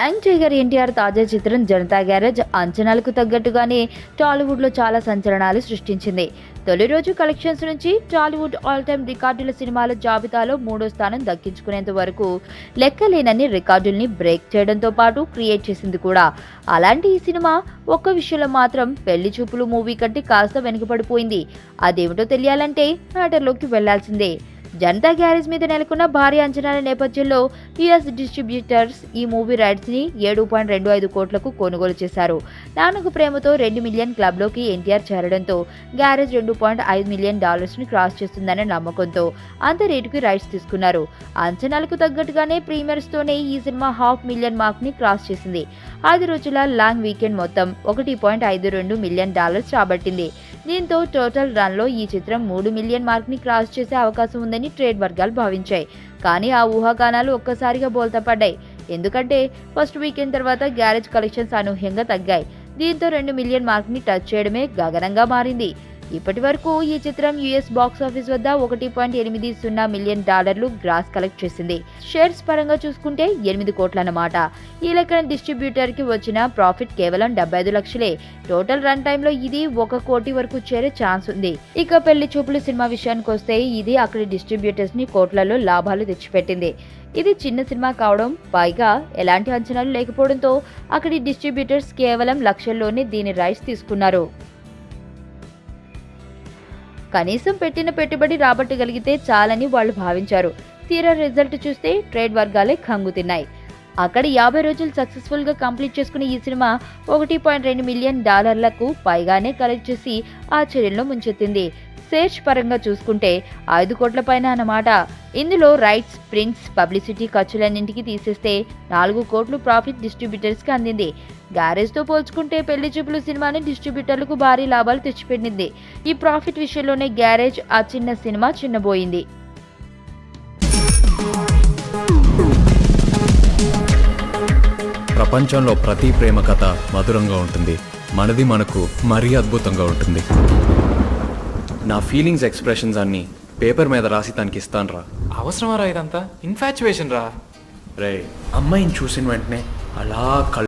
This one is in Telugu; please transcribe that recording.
యంగ్ టైగర్ ఎన్టీఆర్ తాజా చిత్రం జనతా గ్యారేజ్ అంచనాలకు తగ్గట్టుగానే టాలీవుడ్లో చాలా సంచలనాలు సృష్టించింది. తొలి రోజు కలెక్షన్స్ నుంచి టాలీవుడ్ ఆల్ టైమ్ రికార్డుల సినిమాల జాబితాలో 3వ స్థానం దక్కించుకునేంత వరకు లెక్కలేనన్ని రికార్డుల్ని బ్రేక్ చేయడంతో పాటు క్రియేట్ చేసింది కూడా. అలాంటి ఈ సినిమా ఒక్క విషయంలో మాత్రం పెళ్లి చూపులు మూవీ కంటే కాస్త వెనుకబడిపోయింది. అదేమిటో తెలియాలంటే మ్యాటర్లోకి వెళ్లాల్సిందే. జనతా గ్యారేజ్ మీద నెలకొన్న భారీ అంచనాల నేపథ్యంలో యుఎస్ డిస్ట్రిబ్యూటర్స్ ఈ మూవీ రైట్స్ ని 7.25 కోట్లకు కొనుగోలు చేశారు. నాన్నకు ప్రేమతో 2 మిలియన్ క్లబ్లోకి ఎన్టీఆర్ చేరడంతో గ్యారేజ్ $2.5 మిలియన్ ని క్రాస్ చేస్తుందనే నమ్మకంతో అంత రేటుకి రైట్స్ తీసుకున్నారు. అంచనాలకు తగ్గట్టుగానే ప్రీమియర్స్ తోనే ఈ సినిమా $500,000 మార్క్ ని క్రాస్ చేసింది. 5 రోజుల లాంగ్ వీకెండ్ మొత్తం $1.52 మిలియన్ రాబట్టింది. దీంతో టోటల్ రన్ లో ఈ చిత్రం 3 మిలియన్ మార్క్ ని క్రాస్ చేసే అవకాశం ఉందని ట్రేడ్ వర్గాలు భావించాయి. కానీ ఆ ఊహాగానాలు ఒక్కసారిగా బోల్తా పడ్డాయి. ఎందుకంటే ఫస్ట్ వీకెండ్ తర్వాత గ్యారేజ్ కలెక్షన్స్ అనూహ్యంగా తగ్గాయి. దీంతో 2 మిలియన్ మార్క్ ని టచ్ చేయడమే గగనంగా మారింది. ఇప్పటి వరకు ఈ చిత్రం యుఎస్ బాక్స్ ఆఫీస్ వద్ద $1.80 మిలియన్ గ్రాస్ కలెక్ట్ చేసింది. షేర్స్ పరంగా చూసుకుంటే 8 కోట్లన్నమాట. ఈ లెక్కన డిస్ట్రిబ్యూటర్ కి వచ్చిన ప్రాఫిట్ కేవలం 75 లక్షలే. టోటల్ రన్ టైమ్ లో ఇది 1 కోటి వరకు చేరే ఛాన్స్ ఉంది. ఇక పెళ్లి చూపులు సినిమా విషయానికి వస్తే ఇది అక్కడి డిస్ట్రిబ్యూటర్స్ ని కోట్లలో లాభాలు తెచ్చిపెట్టింది. ఇది చిన్న సినిమా కావడం, పైగా ఎలాంటి అంచనాలు లేకపోవడంతో అక్కడి డిస్ట్రిబ్యూటర్స్ కేవలం లక్షల్లోనే దీని రైట్స్ తీసుకున్నారు. కనీసం పెట్టిన పెట్టుబడి రాబట్టగలిగితే చాలని వాళ్ళు భావించారు. తీరా రిజల్ట్ చూస్తే ట్రేడ్ వర్గాలే ఖంగు తిన్నాయి. అక్కడ 50 రోజులు సక్సెస్ఫుల్ గా కంప్లీట్ చేసుకున్న ఈ సినిమా $1.2 మిలియన్ పైగానే కలెక్ట్ చేసి ఆశ్చర్యంలో ముంచెత్తింది. సేర్చ్ పరంగా చూసుకుంటే 5 కోట్ల పైన అన్నమాట. ఇందులో రైట్స్, ప్రింట్స్, పబ్లిసిటీ ఖర్చులన్నింటికి తీసేస్తే 4 కోట్లు ప్రాఫిట్ డిస్ట్రిబ్యూటర్స్ కి అందింది. గ్యారేజ్ తో పోల్చుకుంటే పెళ్లి చూపులు సినిమాని డిస్ట్రిబ్యూటర్లకు భారీ లాభాలు తెచ్చిపెట్టింది. ఈ ప్రాఫిట్ విషయంలోనే గ్యారేజ్ ఆ చిన్న సినిమా చిన్నబోయింది. ప్రపంచంలో ప్రతి ప్రేమ కథ మధురంగా ఉంటుంది. మనది మనకు మరీ అద్భుతంగా ఉంటుంది. నా ఫీలింగ్స్ ఎక్స్ప్రెషన్స్ అన్ని పేపర్ మీద రాసి తనకి ఇస్తాను రా. అవసరమా రా ఇదంతా? ఇన్ఫాచ్యుయేషన్ రా. రే, అమ్మాయిని చూసిన వెంటనే అలా